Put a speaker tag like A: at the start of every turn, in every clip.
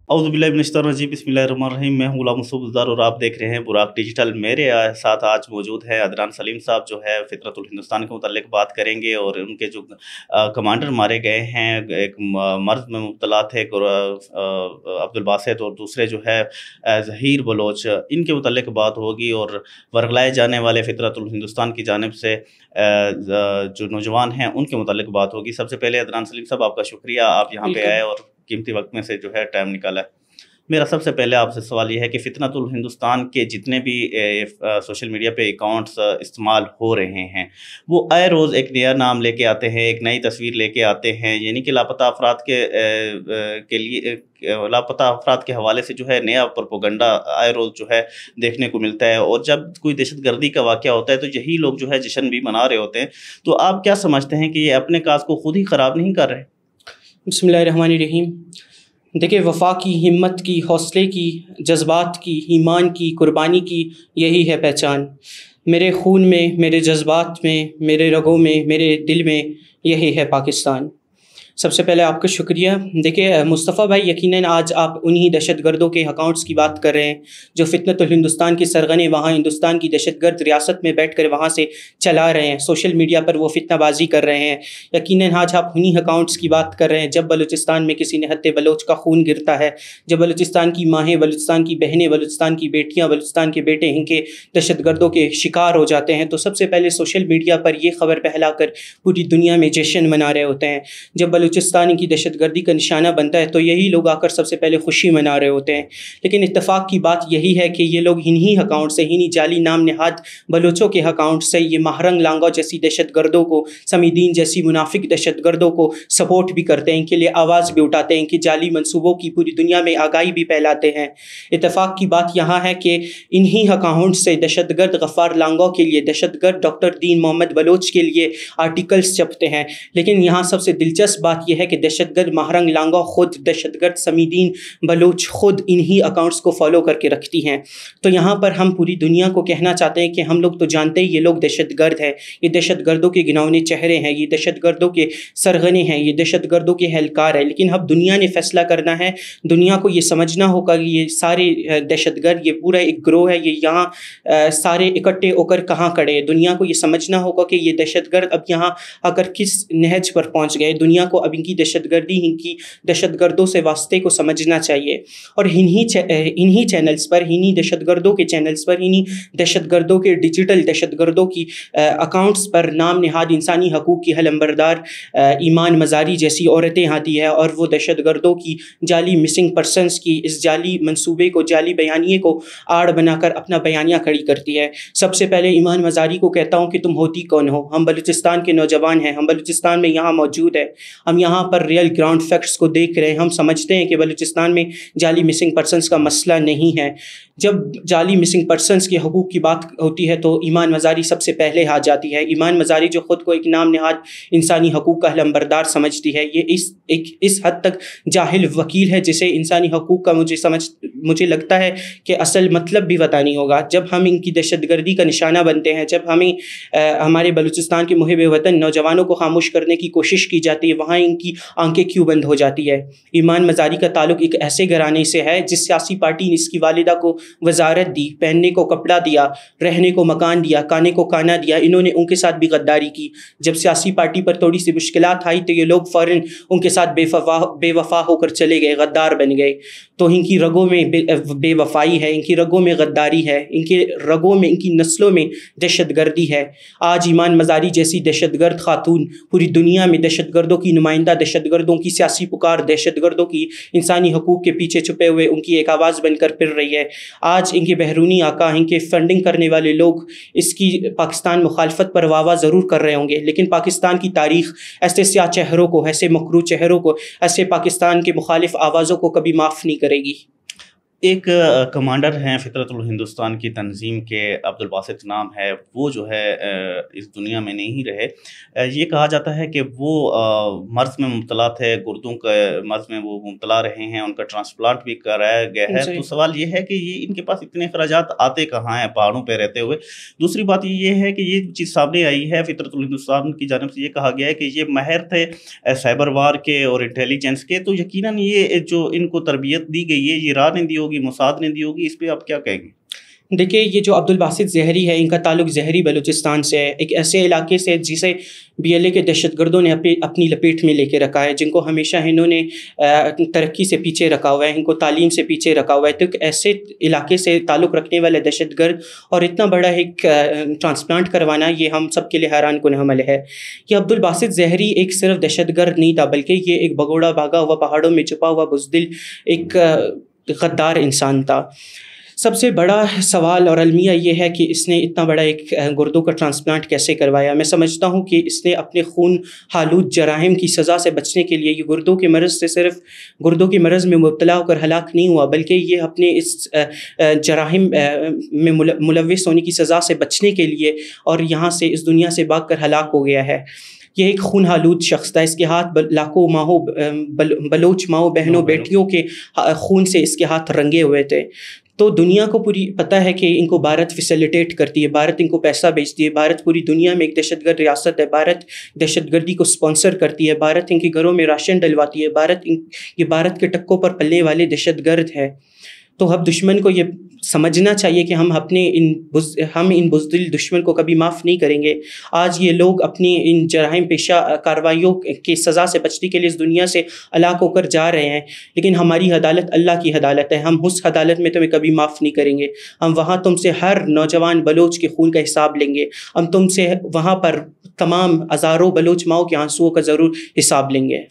A: اعوذ باللہ من الشیطان الرجیم، بسم اللہ الرحمن الرحیم۔ میں ہوں غلام مصطفیٰ اور آپ دیکھ رہے ہیں براق ڈیجیٹل۔ میرے ساتھ آج موجود ہے عدنان سلیم صاحب، جو ہے فطرت الہندوستان کے متعلق بات کریں گے، اور ان کے جو کمانڈر مارے گئے ہیں، ایک مرض میں مبتلا تھے عبد الباسط، اور دوسرے جو ہے ظہیر بلوچ، ان کے متعلق بات ہوگی، اور ورغلائے جانے والے فطرت الہندوستان کی جانب سے جو نوجوان ہیں ان کے متعلق بات ہوگی۔ سب سے پہلے عدنان سلیم صاحب، آپ کا شکریہ، آپ یہاں پہ آئے اور قیمتی وقت میں سے جو ہے ٹائم نکالا ہے۔ میرا سب سے پہلے آپ سے سوال یہ ہے کہ فطرت الہندوستان کے جتنے بھی سوشل میڈیا پہ اکاؤنٹس استعمال ہو رہے ہیں، وہ آئے روز ایک نیا نام لے کے آتے ہیں، ایک نئی تصویر لے کے آتے ہیں، یعنی کہ لاپتہ افراد کے لیے لاپتہ افراد کے حوالے سے جو ہے نیا پروپیگنڈا آئے روز جو ہے دیکھنے کو ملتا ہے، اور جب کوئی دہشت گردی کا واقعہ ہوتا ہے تو یہی لوگ جو ہے جشن بھی منا رہے ہوتے ہیں۔ تو آپ کیا سمجھتے ہیں کہ یہ اپنے کاز کو خود ہی خراب نہیں کر رہے؟
B: بسم اللہ الرحمن الرحیم۔ دیکھیں، وفا کی، ہمت کی، حوصلے کی، جذبات کی، ایمان کی، قربانی کی یہی ہے پہچان۔ میرے خون میں، میرے جذبات میں، میرے رگوں میں، میرے دل میں یہی ہے پاکستان۔ سب سے پہلے آپ کا شکریہ۔ دیکھیں مصطفیٰ بھائی، یقیناً آج آپ انہی دہشت گردوں کے اکاؤنٹس کی بات کر رہے ہیں جو فطرت الہندوستان کے سرغنے وہاں ہندوستان کی دہشت گرد ریاست میں بیٹھ کر وہاں سے چلا رہے ہیں، سوشل میڈیا پر وہ فتنہ بازی کر رہے ہیں۔ یقیناً آج آپ انہی اکاؤنٹس کی بات کر رہے ہیں جب بلوچستان میں کسی نہتے بلوچ کا خون گرتا ہے، جب بلوچستان کی ماہیں، بلوچستان کی بہنیں، بلوچستان کی بیٹیاں، بلوچستان کے بیٹے ان کے دہشت گردوں کے شکار ہو جاتے ہیں، تو سب سے پہلے سوشل میڈیا پر یہ خبر پھیلا کر پوری دنیا میں جشن منا رہے ہوتے ہیں۔ جب بلوچستان کی دہشت گردی کا نشانہ بنتا ہے تو یہی لوگ آ کر سب سے پہلے خوشی منا رہے ہوتے ہیں۔ لیکن اتفاق کی بات یہی ہے کہ یہ لوگ انہی اکاؤنٹ سے، انہی جعلی نام نہاد بلوچوں کے اکاؤنٹ سے یہ مہرنگ لانگو جیسی دہشت گردوں کو، سمیدین جیسی منافق دہشت گردوں کو سپورٹ بھی کرتے ہیں، ان کے لیے آواز بھی اٹھاتے ہیں، ان کی جعلی منصوبوں کی پوری دنیا میں آگاہی بھی پھیلاتے ہیں۔ اتفاق کی بات یہاں ہے کہ انہی اکاؤنٹ سے دہشت گرد غفار لانگو کے لیے، دہشت گرد ڈاکٹر دین محمد بلوچ کے لیے آرٹیکلز چھپتے ہیں۔ لیکن یہاں سب سے دلچسپ بات یہ ہے کہ دہشت گرد مہرنگ لانگو خود، دہشت گرد سمیدین بلوچ خود انہی اکاؤنٹس کو فالو کر کے رکھتی ہیں۔ تو یہاں پر ہم پوری دنیا کو کہنا چاہتے ہیں کہ ہم لوگ تو جانتے ہیں یہ لوگ دہشت گرد ہیں، یہ دہشت گردوں کے گنونے چہرے ہیں، یہ دہشت گردوں کے سرغنے ہیں، یہ دہشت گردوں کے اہلکار ہیں۔ لیکن اب دنیا نے فیصلہ کرنا ہے، دنیا کو یہ سمجھنا ہوگا کہ یہ سارے دہشت گرد، یہ پورا ایک گروہ ہے، یہ یہاں سارے اکٹھے ہو کر کہاں کھڑے ہیں۔ دنیا کو یہ سمجھنا ہوگا کہ یہ دہشت گرد اب یہاں آ کر کس نہج پر پہنچ گئے۔ دنیا کو اب ان کی دہشت گردی، ان کی دہشت گردوں سے واسطے کو سمجھنا چاہیے، اور انہی چینلز پر، انہی دہشت گردوں کے چینلز پر، انہی دہشت گردوں کے ڈیجیٹل دہشت گردوں کی اکاؤنٹس پر نام نہاد انسانی حقوق کی حلمبردار ایمان مزاری جیسی عورتیں آتی ہے، اور وہ دہشت گردوں کی جعلی مسنگ پرسنز کی اس جعلی منصوبے کو، جعلی بیانیے کو آڑ بنا کر اپنا بیانیہ کھڑی کرتی ہے۔ سب سے پہلے ایمان مزاری کو کہتا ہوں کہ تم ہوتی کون ہو؟ ہم بلوچستان کے نوجوان ہیں، ہم بلوچستان میں یہاں موجود ہیں، ہم یہاں پر ریئل گراؤنڈ فیکٹس کو دیکھ رہے ہیں۔ ہم سمجھتے ہیں کہ بلوچستان میں جعلی مسنگ پرسنز کا مسئلہ نہیں ہے۔ جب جعلی مسنگ پرسنز کے حقوق کی بات ہوتی ہے تو ایمان مزاری سب سے پہلے آ جاتی ہے۔ ایمان مزاری جو خود کو ایک نام نہاد انسانی حقوق کا علمبردار سمجھتی ہے، یہ اس حد تک جاہل وکیل ہے جسے انسانی حقوق کا مجھے لگتا ہے کہ اصل مطلب بھی پتہ نہیں ہوگا۔ جب ہم ان کی دہشت گردی کا نشانہ بنتے ہیں، جب ہمیں ہمارے بلوچستان کے محب وطن نوجوانوں کو خاموش کرنے کی کوشش کی جاتی ہے، وہاں ان کی آنکھیں کیوں بند ہو جاتی ہے؟ ایمان مزاری کا تعلق ایک ایسے گھرانے سے ہے جس سیاسی پارٹی نے اس کی والدہ کو وزارت دی، پہننے کو کپڑا دیا، رہنے کو مکان دیا، کھانے کو کھانا دیا۔ انہوں نے ان کے ساتھ بھی غداری کی۔ جب سیاسی پارٹی پر تھوڑی سی مشکلات آئی تو یہ لوگ فوراً ان کے ساتھ بے وفا ہو کر چلے گئے، غدار بن گئے۔ تو ان کی رگوں میں بے وفائی ہے، ان کی رگوں میں غداری ہے، ان کے رگوں میں، ان کی نسلوں میں دہشت گردی ہے۔ آج ایمان مزاری جیسی دہشت گرد خاتون پوری دنیا میں دہشت گردوں کی نمائندہ، دہشت گردوں کی سیاسی پکار، دہشت گردوں کی انسانی حقوق کے پیچھے چھپے ہوئے ان کی ایک آواز بن کر پھر رہی ہے۔ آج ان کے بیرونی آقا، ان کے فنڈنگ کرنے والے لوگ اس کی پاکستان مخالفت پر واہ واہ ضرور کر رہے ہوں گے، لیکن پاکستان کی تاریخ ایسے سیاہ چہروں کو، ایسے مکروہ چہروں کو، ایسے پاکستان کے مخالف آوازوں کو کبھی معاف نہیں کرے گی۔
A: ایک کمانڈر ہیں فطرت الہندوستان کی تنظیم کے، عبدالباسط نام ہے، وہ جو ہے اس دنیا میں نہیں رہے۔ یہ کہا جاتا ہے کہ وہ مرض میں مبتلا تھے، گردوں کے مرض میں وہ مبتلا رہے ہیں، ان کا ٹرانسپلانٹ بھی کرایا گیا ہے۔ تو سوال یہ ہے کہ یہ ان کے پاس اتنے اخراجات آتے کہاں ہیں پہاڑوں پہ رہتے ہوئے؟ دوسری بات یہ ہے کہ یہ چیز سامنے آئی ہے، فطرت الہندوستان کی جانب سے یہ کہا گیا ہے کہ یہ ماہر تھے سائبر وار کے اور انٹیلیجنس کے، تو یقیناً یہ جو ان کو تربیت دی گئی ہے، یہ راہ نہیں دی ہوگی، موساد نے دی ہوگی، اس پہ آپ کیا کہیں گے؟
B: دیکھیے، یہ جو عبدالباسط زہری ہے، ان کا تعلق زہری بلوچستان سے ہے، ایک ایسے علاقے سے جسے BLA کے دہشت گردوں نے اپنی لپیٹ میں لے کے رکھا ہے، جن کو ہمیشہ انہوں نے ترقی سے پیچھے رکھا ہوا ہے، ان کو تعلیم سے پیچھے رکھا ہوا ہے۔ تو ایک ایسے علاقے سے تعلق رکھنے والے دہشت گرد اور اتنا بڑا ایک ٹرانسپلانٹ کروانا، یہ ہم سب کے لیے حیران کن عمل ہے۔ یہ عبدالباسط زہری ایک صرف دہشت گرد نہیں تھا، بلکہ یہ ایک بھگوڑا بھاگا ہوا، پہاڑوں میں چھپا ہوا بزدل ایک غدار انسان تھا۔ سب سے بڑا سوال اور المیہ یہ ہے کہ اس نے اتنا بڑا ایک گردوں کا ٹرانسپلانٹ کیسے کروایا۔ میں سمجھتا ہوں کہ اس نے اپنے خون آلود جرائم کی سزا سے بچنے کے لیے، یہ گردوں کے مرض سے صرف گردوں کے مرض میں مبتلا ہو کر ہلاک نہیں ہوا، بلکہ یہ اپنے اس جرائم میں ملوث ہونے کی سزا سے بچنے کے لیے اور یہاں سے اس دنیا سے بھاگ کر ہلاک ہو گیا ہے۔ یہ ایک خون آلود شخص تھا، اس کے ہاتھ لاکھوں ماہوں بلوچ ماؤں بہنوں بیٹیوں کے خون سے اس کے ہاتھ رنگے ہوئے تھے۔ تو دنیا کو پوری پتہ ہے کہ ان کو بھارت فیسیلیٹیٹ کرتی ہے، بھارت ان کو پیسہ بیچتی ہے، بھارت پوری دنیا میں ایک دہشت گرد ریاست ہے، بھارت دہشت گردی کو سپانسر کرتی ہے، بھارت ان کے گھروں میں راشن ڈلواتی ہے، یہ بھارت کے ٹکوں پر پلنے والے دہشت گرد ہے۔ تو اب دشمن کو یہ سمجھنا چاہیے کہ ہم ان بزدل دشمن کو کبھی معاف نہیں کریں گے۔ آج یہ لوگ اپنی ان جرائم پیشہ کارروائیوں کی سزا سے بچنے کے لیے اس دنیا سے ہلاک ہو کر جا رہے ہیں، لیکن ہماری عدالت اللہ کی عدالت ہے، ہم اس عدالت میں تمہیں کبھی معاف نہیں کریں گے۔ ہم وہاں تم سے ہر نوجوان بلوچ کے خون کا حساب لیں گے، ہم تم سے وہاں پر تمام ہزاروں بلوچ ماؤں کے آنسوؤں کا ضرور حساب لیں گے۔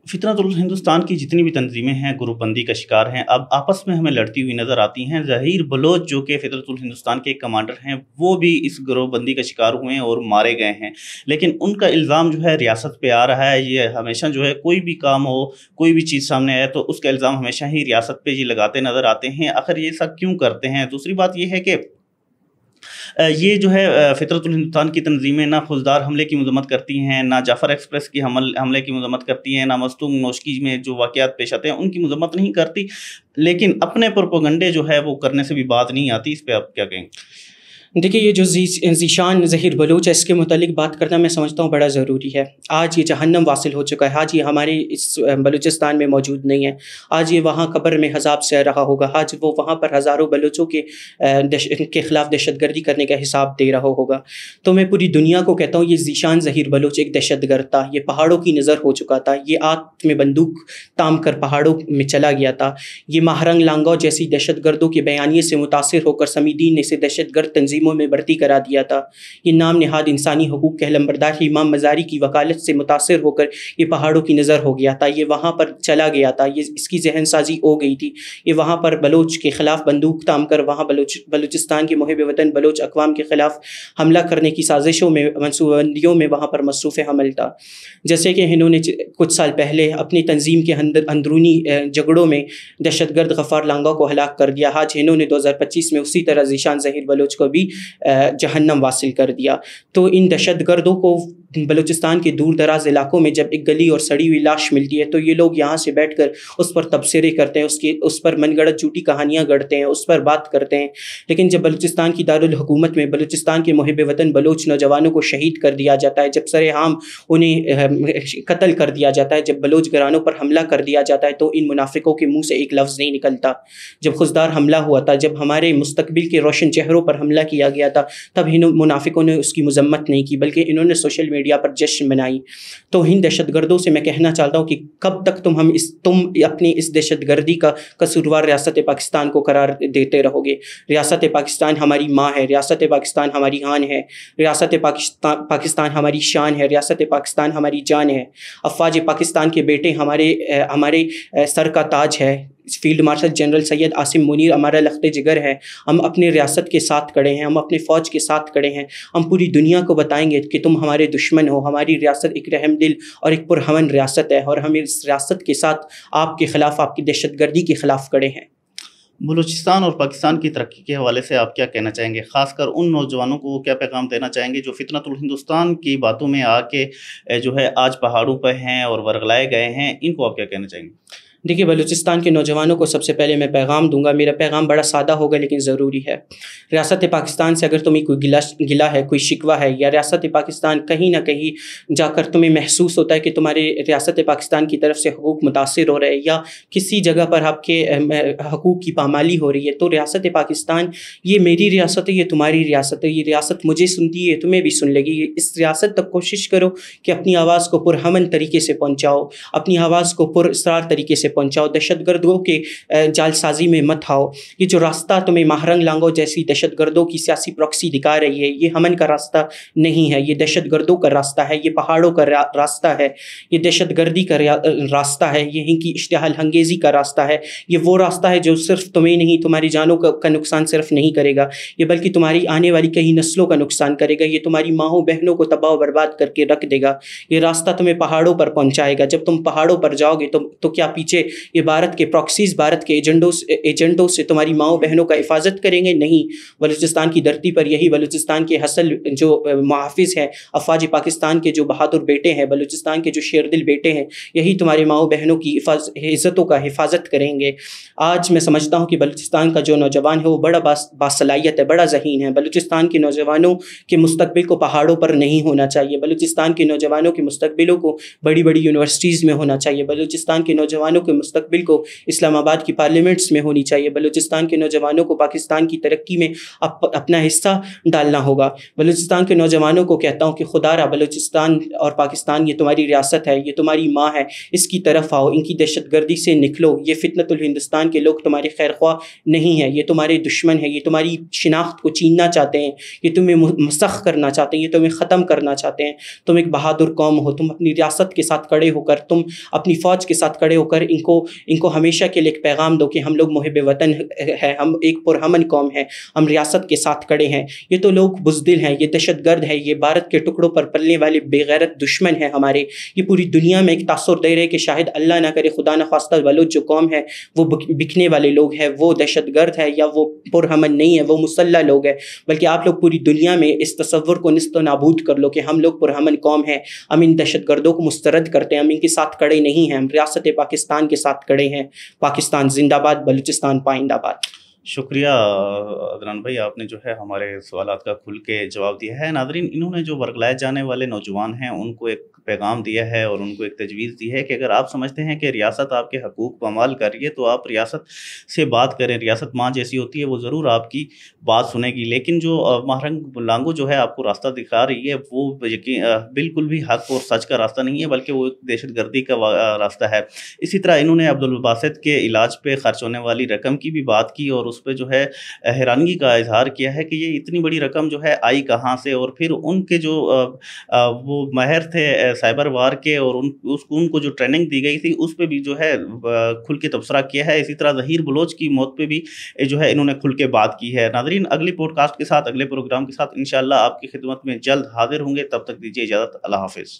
A: فطرت الہندوستان کی جتنی بھی تنظیمیں ہیں گروپ بندی کا شکار ہیں، اب آپس میں ہمیں لڑتی ہوئی نظر آتی ہیں۔ ظہیر بلوچ جو کہ فطرت الہندوستان کے کمانڈر ہیں، وہ بھی اس گروپ بندی کا شکار ہوئے ہیں اور مارے گئے ہیں، لیکن ان کا الزام جو ہے ریاست پہ آ رہا ہے۔ یہ ہمیشہ جو ہے کوئی بھی کام ہو، کوئی بھی چیز سامنے آئے تو اس کا الزام ہمیشہ ہی ریاست پہ یہ لگاتے نظر آتے ہیں۔ آخر یہ سب کیوں کرتے ہیں؟ دوسری بات یہ ہے کہ یہ جو ہے فطرت الہندوستان کی تنظیمیں نہ خوددار حملے کی مذمت کرتی ہیں، نہ جعفر ایکسپریس کی حملے کی مذمت کرتی ہیں، نہ مستونگ نوشکی میں جو واقعات پیش آتے ہیں ان کی مذمت نہیں کرتی، لیکن اپنے پروپیگنڈے جو ہے وہ کرنے سے بھی بات نہیں آتی۔ اس پہ آپ کیا کہیں گے؟
B: دیکھیے، یہ جو ذیشان ظہیر بلوچ ہے، اس کے متعلق بات کرنا میں سمجھتا ہوں بڑا ضروری ہے۔ آج یہ جہنم واصل ہو چکا ہے، آج یہ ہمارے اس بلوچستان میں موجود نہیں ہے، آج یہ وہاں قبر میں عذاب سے رہا ہوگا، آج وہ وہاں پر ہزاروں بلوچوں کے خلاف دہشت گردی کرنے کا حساب دے رہا ہوگا۔ تو میں پوری دنیا کو کہتا ہوں، یہ ذیشان ظہیر بلوچ ایک دہشت گرد تھا، یہ پہاڑوں کی نظر ہو چکا تھا، یہ آگ میں بندوق تام کر پہاڑوں میں چلا گیا تھا۔ یہ ماہرنگ لانگاؤ جیسی دہشت گردوں کے بیانیے سے متاثر ہو کر سمیدین نے اسے دہشت گرد تنظیموں میں بھرتی کرا دیا تھا۔ یہ نام نہاد انسانی حقوق کے علمبردار امام مزاری کی وکالت سے متاثر ہو کر یہ پہاڑوں کی نظر ہو گیا تھا، یہ وہاں پر چلا گیا تھا، یہ اس کی ذہن سازی ہو گئی تھی، یہ وہاں پر بلوچ کے خلاف بندوق تام کر وہاں بلوچستان کے محب وطن بلوچ اقوام کے خلاف حملہ کرنے کی سازشوں میں، منصوبہ بندیوں میں وہاں پر مصروف عمل تھا۔ جیسے کہ انہوں نے کچھ سال پہلے اپنی تنظیم کے اندرونی جھگڑوں میں دہشت گرد غفار لانگا کو ہلاک کر دیا، آج انہوں نے 2025 میں اسی طرح ذیشان ظہیر بلوچ کو بھی جہنم واصل کر دیا۔ تو ان دہشت گردوں کو بلوچستان کے دور دراز علاقوں میں جب ایک گلی اور سڑی ہوئی لاش ملتی ہے تو یہ لوگ یہاں سے بیٹھ کر اس پر تبصرے کرتے ہیں، اس پر من گڑت جھوٹی کہانیاں گڑھتے ہیں، اس پر بات کرتے ہیں، لیکن جب بلوچستان کی دارالحکومت میں بلوچستان کے محب وطن بلوچ نوجوانوں کو شہید کر دیا جاتا ہے، جب سر عام انہیں قتل کر دیا جاتا ہے، جب بلوچ گھرانوں پر حملہ کر دیا جاتا ہے، تو ان منافقوں کے منہ سے ایک لفظ نہیں نکلتا۔ جب خزدار حملہ ہوا تھا، جب ہمارے مستقبل کے روشن چہروں پر حملہ کیا گیا تھا، تب منافقوں نے اس کی مذمت نہیں کی، بلکہ انہوں نے سوشل میڈیا پر جشن منائی۔ تو ان دہشت گردوں سے میں کہنا چاہتا ہوں کہ کب تک تم اپنی اس دہشت گردی کا قصوروار ریاست پاکستان کو قرار دیتے رہو گے؟ ریاست پاکستان ہماری ماں ہے، ریاست پاکستان ہماری آن ہے، ریاست پاکستان ہماری شان ہے، ریاست پاکستان ہماری جان ہے۔ افواج پاکستان کے بیٹے ہمارے سر کا تاج ہے۔ Field marshal general Syed Asim Munir ہمارا لخت جگر ہے، ہم اپنے ریاست کے ساتھ کھڑے ہیں، ہم اپنے فوج کے ساتھ کھڑے ہیں، ہم پوری دنیا کو بتائیں گے کہ تم ہمارے دشمن ہو، ہماری ریاست ایک رحم دل اور ایک پرامن ریاست ہے، اور ہم اس ریاست کے ساتھ آپ کے خلاف، آپ کی دہشت گردی کے خلاف کھڑے ہیں۔
A: بلوچستان اور پاکستان کی ترقی کے حوالے سے آپ کیا کہنا چاہیں گے؟ خاص کر ان نوجوانوں کو کیا پیغام دینا چاہیں گے جو فطرت الہندوستان کی باتوں میں آ کے جو ہے آج پہاڑوں پہ ہیں اور ورگلائے گئے ہیں، ان کو آپ کیا کہنا چاہیں گے؟
B: دیکھیے، بلوچستان کے نوجوانوں کو سب سے پہلے میں پیغام دوں گا. میرا پیغام بڑا سادہ ہوگا لیکن ضروری ہے. ریاست پاکستان سے اگر تمہیں کوئی گلا ہے، کوئی شکوہ ہے، یا ریاست پاکستان کہیں نہ کہیں جا کر تمہیں محسوس ہوتا ہے کہ تمہارے ریاست پاکستان کی طرف سے حقوق متاثر ہو رہے ہیں یا کسی جگہ پر آپ کے حقوق کی پامالی ہو رہی ہے، تو ریاست پاکستان یہ میری ریاست ہے، یہ تمہاری ریاست ہے. یہ ریاست مجھے سنتی ہے، تمہیں بھی سن لے گی. اس ریاست تک کوشش کرو کہ اپنی آواز کو پرامن طریقے سے پہنچاؤ، اپنی آواز کو پر اسرار طریقے سے پہنچاؤ. دہشت گردوں کے جال سازی میں مت آؤ. یہ جو راستہ تمہیں ماہرنگ لانگو جیسی دہشت گردوں کی سیاسی پراکسی دکھا رہی ہے، یہ امن کا راستہ نہیں ہے، یہ دہشت گردوں کا راستہ ہے، یہ پہاڑوں کا راستہ ہے، یہ دہشت گردی کا راستہ ہے، یہیں کی اشتعال انگیزی کا راستہ ہے. یہ وہ راستہ ہے جو صرف تمہیں نہیں، تمہاری جانوں کا نقصان صرف نہیں کرے گا، یہ بلکہ تمہاری آنے والی کئی نسلوں کا نقصان کرے گا. یہ تمہاری ماؤں بہنوں کو تباہ و برباد کر کے رکھ دے گا. یہ راستہ تمہیں پہاڑوں پر پہنچائے گا. جب تم پہاڑوں پر جاؤ گے تو کیا پیچھے یہ بھارت کے پراکسیز، بھارت کے ایجنڈوں سے تمہاری ماؤں بہنوں کا حفاظت کریں گے؟ نہیں. بلوچستان کی دھرتی پر یہی بلوچستان کے حصل جو محافظ ہیں، افواج پاکستان کے جو بہادر بیٹے ہیں، بلوچستان کے جو شیردل بیٹے ہیں، یہی تمہاری ماؤں بہنوں کی عزتوں کا حفاظت کریں گے. آج میں سمجھتا ہوں کہ بلوچستان کا جو نوجوان ہے وہ بڑا باصلاحیت ہے، بڑا ذہین ہے. بلوچستان کے نوجوانوں کے مستقبل کو پہاڑوں پر نہیں ہونا چاہیے. بلوچستان کے نوجوانوں کے مستقبلوں کو بڑی بڑی یونیورسٹیز میں ہونا چاہیے. بلوچستان کے نوجوانوں کے مستقبل کو اسلام آباد کی پارلیمنٹس میں ہونی چاہیے. بلوچستان کے نوجوانوں کو پاکستان کی ترقی میں اپنا حصہ ڈالنا ہوگا. بلوچستان کے نوجوانوں کو کہتا ہوں کہ خدا را، بلوچستان اور پاکستان یہ تمہاری ریاست ہے، یہ تمہاری ماں ہے، اس کی طرف آؤ، ان کی دہشت گردی سے نکلو. یہ فتنت الہندوستان کے لوگ تمہارے خیر خواہ نہیں ہیں، یہ تمہارے دشمن ہیں. یہ تمہاری شناخت کو چیننا چاہتے ہیں، یہ تمہیں مسخ کرنا چاہتے ہیں، یہ تمہیں ختم کرنا چاہتے ہیں. تم ایک بہادر قوم ہو، تم اپنی ریاست کے ساتھ کھڑے ہو کر، تم اپنی فوج کے ساتھ کھڑے ہو کر ان کو ہمیشہ کے لیے ایک پیغام دو کہ ہم لوگ محب وطن ہے، ہم ایک پرامن قوم ہے، ہم ریاست کے ساتھ کھڑے ہیں. یہ تو لوگ بزدل ہیں، یہ دہشت گرد ہے، یہ بھارت کے ٹکڑوں پر پلنے والے بے غیرت دشمن ہیں ہمارے. یہ پوری دنیا میں ایک تاثر دے رہے کہ شاید اللہ نہ کرے، خدا نہ خواستہ، بلوچ جو قوم ہے وہ بکنے والے لوگ ہیں، وہ دہشت گرد ہے یا وہ پرامن نہیں ہے، وہ مسلح لوگ ہیں. بلکہ آپ لوگ پوری دنیا میں اس تصور کو نیست و نابود کر لو کہ ہم لوگ پرامن قوم ہیں، ہم ان دہشت گردوں کو مسترد کرتے ہیں، ہم ان کے ساتھ کھڑے نہیں ہیں، ہم ریاست پاکستان کے ساتھ کھڑے ہیں. پاکستان زندہ باد، بلوچستان پائندہ باد.
A: شکریہ عدنان بھائی، آپ نے جو ہے ہمارے سوالات کا کھل کے جواب دیا ہے. ناظرین، انہوں نے جو ورگلائے جانے والے نوجوان ہیں ان کو ایک پیغام دیا ہے اور ان کو ایک تجویز دی ہے کہ اگر آپ سمجھتے ہیں کہ ریاست آپ کے حقوق پامال کر رہی ہے تو آپ ریاست سے بات کریں. ریاست ماں جیسی ہوتی ہے، وہ ضرور آپ کی بات سنے گی، لیکن جو ماہرنگ لانگو جو ہے آپ کو راستہ دکھا رہی ہے وہ بالکل بھی حق اور سچ کا راستہ نہیں ہے، بلکہ وہ ایک دہشت گردی کا راستہ ہے. اسی طرح انہوں نے عبدالباسط کے علاج پہ خرچ ہونے والی رقم کی بھی بات کی اور اس پہ جو ہے حیرانگی کا اظہار کیا ہے کہ یہ اتنی بڑی رقم جو ہے آئی کہاں سے. اور پھر ان کے جو وہ ماہر تھے سائبر وار کے اور ان کو جو ٹریننگ دی گئی تھی اس پہ بھی جو ہے کھل کے تبصرہ کیا ہے. اسی طرح ظہیر بلوچ کی موت پہ بھی جو ہے انہوں نے کھل کے بات کی ہے. ناظرین، اگلی پوڈ کاسٹ کے ساتھ، اگلے پروگرام کے ساتھ انشاءاللہ آپ کی خدمت میں جلد حاضر ہوں گے. تب تک دیجیے اجازت. اللہ حافظ.